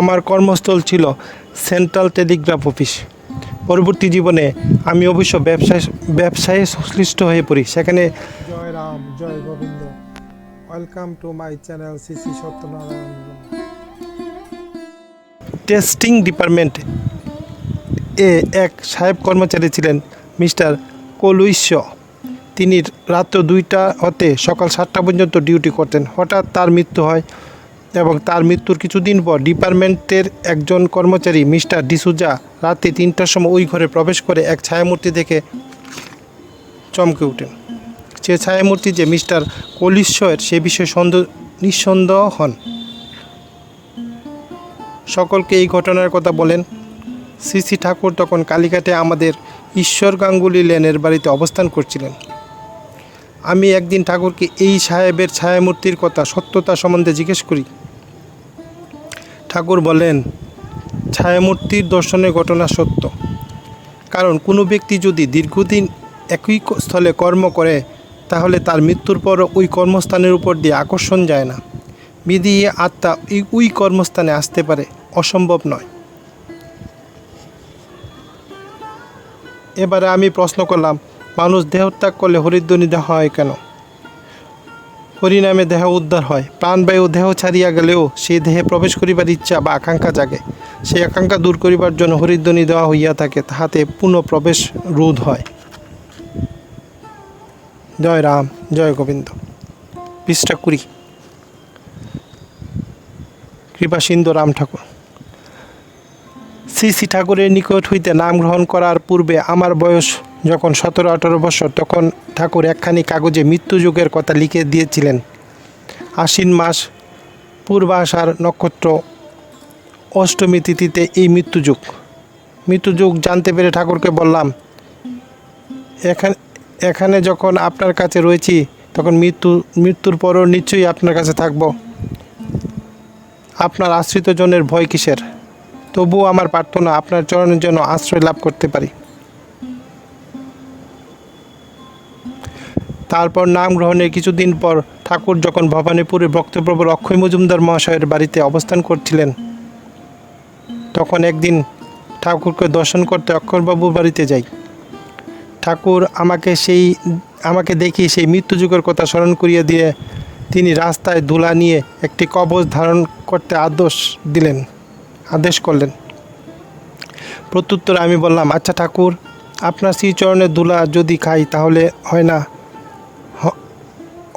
আমার কর্মস্থল ছিল সেন্ট্রাল টেলিগ্রাফ অফিস। পরবর্তী জীবনে আমি অবশ্য ব্যবসায়ে সংশ্লিষ্ট হয়ে পড়ি। সেখানে জয় রাম, জয় Gobinda. Welcome to my channel Shri Satyanarayan. Testing department এ এক সাহেব কর্মচারী ছিলেন, মিস্টার কলুইস। তিনি রাত্র 2টা হতে সকাল 7টা পর্যন্ত ডিউটি করতেন। হঠাৎ তার মৃত্যু হয় এবং তার মৃত্যুর কিছুদিন পর ডিপার্টমেন্টের একজন কর্মচারী মিস্টার ডিসুজা রাতে 3টার সময় ওই ঘরে প্রবেশ করে এক ছায়ামূর্তি দেখে চমকে ওঠেন। সে ছায়ামূর্তি যে মিস্টার কলুইসের সে বিষয়ে নিঃসন্দেহ হন। সকলকে এই ঘটনার কথা বলেন। শ্রী ঠাকুর তখন কালীঘাটে আমাদের ঈশ্বর গাঙ্গুলি লেনের বাড়িতে অবস্থান করছিলেন। আমি একদিন ঠাকুরকে এই সাহেবের ছায়ামূর্তির কথা সত্যতা সম্বন্ধে জিজ্ঞেস করি। ঠাকুর বলেন, ছায়ামূর্তির দর্শনের ঘটনা সত্য। কারণ কোনো ব্যক্তি যদি দীর্ঘদিন একই স্থলে কর্ম করে তাহলে তার মৃত্যুর পর ওই কর্মস্থানের উপর দিয়ে আকর্ষণ যায় না, বিধিয়ে আত্মা ওই কর্মস্থানে আসতে পারে, অসম্ভব নয়। এবারে আমি প্রশ্ন করলাম, মানুষ দেহত্যাগ করলে হরিধ্বনি দেওয়া হয় কেন? হরিনামে দেহ উদ্ধার হয়। প্রাণবায়ু দেহ ছাড়িয়া গেলেও সেই দেহে প্রবেশ করিবার ইচ্ছা বা আকাঙ্ক্ষা জাগে। সেই আকাঙ্ক্ষা দূর করিবার জন্য হরিধ্বনি দেওয়া হইয়া থাকে, তাহাতে পুনঃ প্রবেশ রোধ হয়। জয় রাম, জয় গোবিন্দ। পৃষ্ঠা 20। কৃপাসিন্ধু রাম ঠাকুর। শ্রী ঠাকুরের নিকট হইতে নাম গ্রহণ করার পূর্বে আমার বয়স যখন 17-18 বছর, তখন ঠাকুর একখানি কাগজে মৃত্যুযুগের কথা লিখে দিয়েছিলেন। আশ্বিন মাস পূর্বাষাঢ় নক্ষত্র অষ্টমী তিথিতে এই মৃত্যুযুগ জানতে পেরে ঠাকুরকে বললাম, এখানে যখন আপনার কাছে রয়েছি তখন মৃত্যুর পরও নিশ্চয়ই আপনার কাছে থাকব। আপনার আশ্রিত জনের ভয় কিসের? তবুও আমার প্রার্থনা আপনার চরণের জন্য আশ্রয় লাভ করতে পারি। তারপর নাম গ্রহণের কিছুদিন পর ঠাকুর যখন ভবানীপুরে ভক্তপ্রবর অক্ষয় মজুমদার মহাশয়ের বাড়িতে অবস্থান করছিলেন, তখন একদিন ঠাকুরকে দর্শন করতে অক্ষরবাবুর বাড়িতে যাই। ঠাকুর আমাকে দেখি সেই মৃত্যুযুগের কথা স্মরণ করিয়ে দিয়ে তিনি রাস্তায় ধুলা নিয়ে একটি কবচ ধারণ করতে আদেশ করলেন। প্রত্যুত্তরে আমি বললাম, আচ্ছা ঠাকুর, আপনার শ্রীচরণের ধুলা যদি খাই তাহলে হয় না?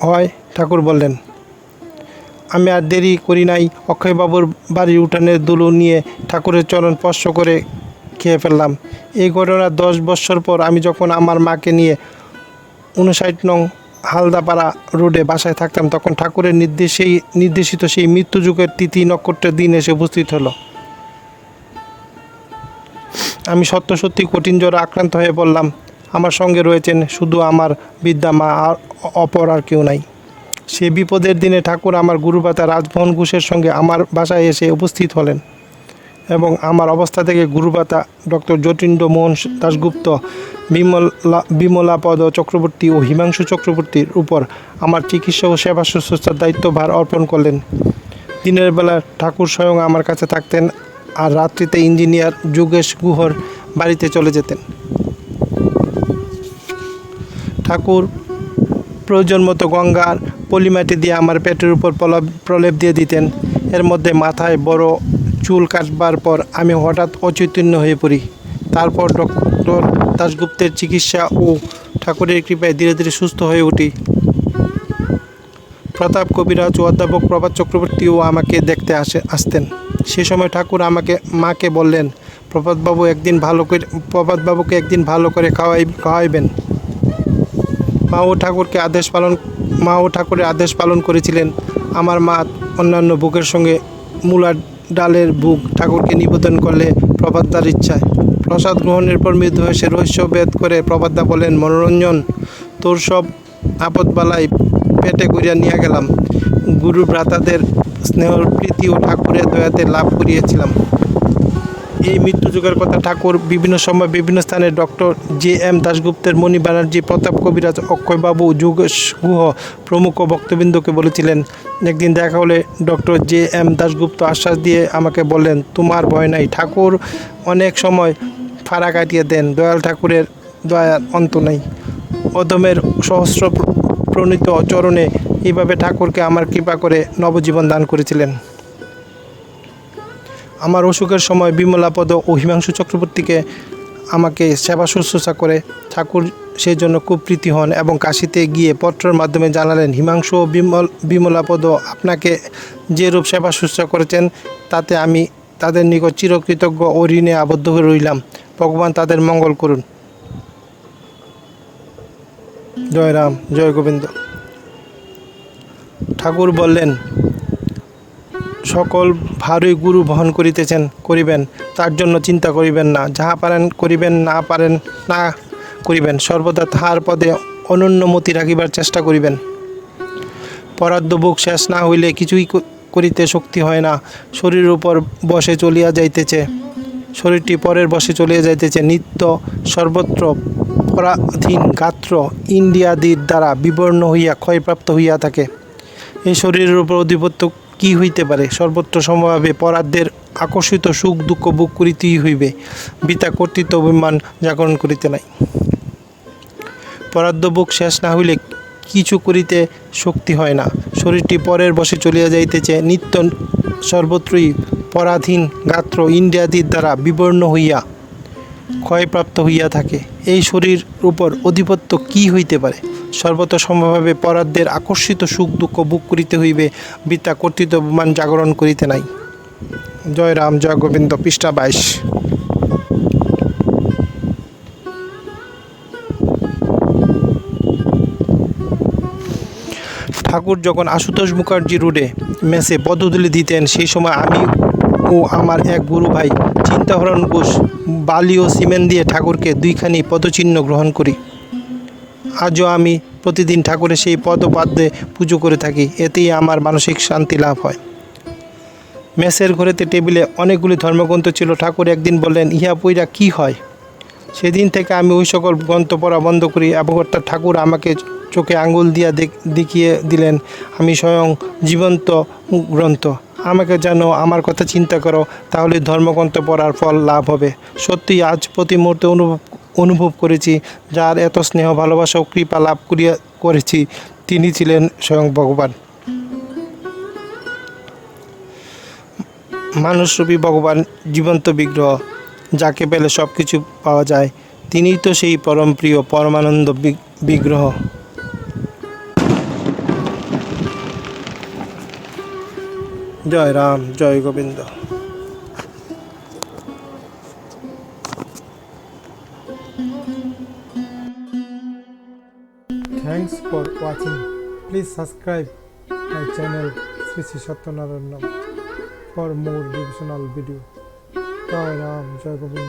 হয়। ঠাকুর বললেন। আমি আর দেরি করি নাই, অক্ষয়বাবুর বাড়ির উঠানের ধুলো নিয়ে ঠাকুরের চরণ স্পর্শ করে খেয়ে ফেললাম। এই ঘটনার 10 বৎসর পর আমি যখন আমার মাকে নিয়ে 59 নং হালদাপাড়া রোডে বাসায় থাকতাম, তখন ঠাকুরের নির্দেশিত সেই মৃত্যুযুগের তিথি নক্ষত্রের দিন এসে উপস্থিত হলো। আমি সত্যি কঠিন জ্বরে আক্রান্ত হয়ে বললাম, আমার সঙ্গে রয়েছেন শুধু আমার বৃদ্ধা মা, আর অপর আর কেউ নাই। সে বিপদের দিনে ঠাকুর আমার গুরুভাতা রাজমোহন ঘোষের সঙ্গে আমার বাসায় এসে উপস্থিত হলেন এবং আমার অবস্থা থেকে গুরুভাতা ডক্টর যতীন্দ্র মোহন দাশগুপ্ত, বিমলাপদ চক্রবর্তী ও হিমাংশু চক্রবর্তীর উপর আমার চিকিৎসা ও সেবা শুশ্রূষার দায়িত্বভার অর্পণ করলেন। দিনের বেলা ঠাকুর স্বয়ং আমার কাছে থাকতেন আর রাত্রিতে ইঞ্জিনিয়ার যোগেশ গুহর বাড়িতে চলে যেতেন। ঠাকুর প্রয়োজন মতো গঙ্গার পলিমাটি দিয়ে আমার পেটের উপর প্রলেপ দিয়ে দিতেন। এর মধ্যে মাথায় বড় চুল কাটবার পর আমি হঠাৎ অচৈতন্য হয়ে পড়ি। তারপর ডক্টর দাশগুপ্তের চিকিৎসা ও ঠাকুরের কৃপায় ধীরে ধীরে সুস্থ হয়ে উঠি। প্রতাপ কবিরাজ ও অধ্যাপক প্রভাত চক্রবর্তীও আমাকে দেখতে আসতেন। সে সময় ঠাকুর মাকে বললেন, প্রভাতবাবুকে একদিন ভালো করে খাওয়াইবেন। মাও ঠাকুরের আদেশ পালন করেছিলেন। আমার মা অন্যান্য ভোগের সঙ্গে মূলার ডালের ভোগ ঠাকুরকে নিবেদন করলে প্রভাতদার ইচ্ছায়। প্রসাদ গ্রহণের পর মৃদু হেসে রহস্য ভেদ করে প্রভাতদা বলেন, মনোরঞ্জন, তোর সব আপদবালাই পেটে করিয়া নিয়ে গেলাম। গুরু ভ্রাতাদের স্নেহ প্রীতি ও ঠাকুরের দয়াতে লাভ করিয়েছিলাম। এই মৃত্যুযুগের কথা ঠাকুর বিভিন্ন সময় বিভিন্ন স্থানে ডক্টর JM দাশগুপ্তের, মণি ব্যানার্জি, প্রতাপ কবিরাজ, অক্ষয়বাবু, যোগেশ গুহ প্রমুখ বক্তবৃন্দকে বলেছিলেন। একদিন দেখা হলে ডক্টর JM দাশগুপ্ত আশ্বাস দিয়ে আমাকে বললেন, তোমার ভয় নাই। ঠাকুর অনেক সময় ফাড়া কাটিয়ে দেন। দয়াল ঠাকুরের দয়ার অন্ত নাই। অদমের সহস্র প্রণীত চরণে এইভাবে ঠাকুরকে আমার কৃপা করে নবজীবন দান করেছিলেন। আমার অসুখের সময় বিমলাপদ ও হিমাংশু চক্রবর্তীকে আমাকে সেবা শুশ্রূষা করে ঠাকুর সেই জন্য খুব প্রীতি হন এবং কাশিতে গিয়ে পত্রের মাধ্যমে জানালেন, হিমাংশু ও বিমলাপদ আপনাকে যে রূপ সেবা শুশ্রূষা করেছেন তাতে আমি তাদের নিকট চিরকৃতজ্ঞ ও ঋণে আবদ্ধ হয়ে রইলাম। ভগবান তাদের মঙ্গল করুন। জয় রাম, জয় গোবিন্দ। ঠাকুর বললেন, সকল ভারই গুরু বহন করিবেন, তার জন্য চিন্তা করিবেন না। যাহা পারেন করিবেন, না পারেন না করিবেন। সর্বদা তাহার পদে অনন্যমতি রাখিবার চেষ্টা করিবেন। পরার্ধ বুক শেষ না হইলে কিছুই করিতে শক্তি হয় না। শরীরের উপর বসে চলিয়া যাইতেছে, শরীরটি পরের বসে চলিয়া যাইতেছে। নিত্য সর্বত্র পরাধীন গাত্র ইন্দ্রিয়াদির দ্বারা বিবর্ণ হইয়া ক্ষয়প্রাপ্ত হইয়া থাকে। এই শরীরের উপর আধিপত্য কি হইতে পারে? সর্বত্র সমভাবে পরার্ধের আকর্ষিত সুখ দুঃখ ভোগ করিতেই হইবে। বিতা কর্তৃত্ব অভিমান জাগরণ করিতে নাই। পরার্ধ বুক শেষ না হইলে কিছু করিতে শক্তি হয় না। শরীরটি পরের বসে চলিয়া যাইতেছে। নিত্য সর্বত্রই পরাধীন গাত্র ইন্দ্রিয়াদির দ্বারা বিবর্ণ হইয়া ক্ষয়প্রাপ্ত হইয়া থাকে। এই শরীর উপর আধিপত্য কি হইতে পারে? সর্বত সমভাবে পরার্ধের আকর্ষিত সুখ দুঃখ ভোগ করিতে হইবে। বিদ্যা কর্তৃত্ব অভিমান জাগরণ করিতে নাই। জয় রাম, জয় গোবিন্দ। পৃষ্ঠা 22। ঠাকুর যখন আশুতোষ মুখার্জি রোডে মেসে পদধূলি দিতেন, সেই সময় আমি ও আমার এক গুরু ভাই চিন্তাহরণ ঘোষ বালি ও সিমেন্ট দিয়ে ঠাকুরকে দুইখানি পদচিহ্ন গ্রহণ করি। আজও আমি প্রতিদিন ঠাকুরের সেই পদপাদ্যে পুজো করে থাকি। এতেই আমার মানসিক শান্তি লাভ হয়। মেসের ঘরেতে টেবিলে অনেকগুলি ধর্মগ্রন্থ ছিল। ঠাকুর একদিন বললেন, ইহা পইরা কি হয়? সেদিন থেকে আমি ওই সকল গ্রন্থ পড়া বন্ধ করি এবং অর্থাৎ ঠাকুর আমাকে চোখে আঙ্গুল দিয়া দেখিয়ে দিলেন, আমি স্বয়ং জীবন্ত গ্রন্থ। আমাকে যেন আমার কথা চিন্তা করো, তাহলে ধর্মগ্রন্থ পড়ার ফল লাভ হবে। সত্যিই আজ প্রতি মুহূর্তে অনুভব করেছি, যার এত স্নেহ ভালোবাসা ও কৃপা লাভ করেছি, তিনি ছিলেন স্বয়ং ভগবান। মানুষরূপী ভগবান জীবন্ত বিগ্রহ, যাকে পেলে সব কিছু পাওয়া যায়। তিনিই তো সেই পরম প্রিয় পরমানন্দ বিগ্রহ। জয় রাম, জয় Govinda. Thanks for watching. Please subscribe my channel Sri Sri Satyanarayana for more devotional video. Jai Ram, Jai Govind.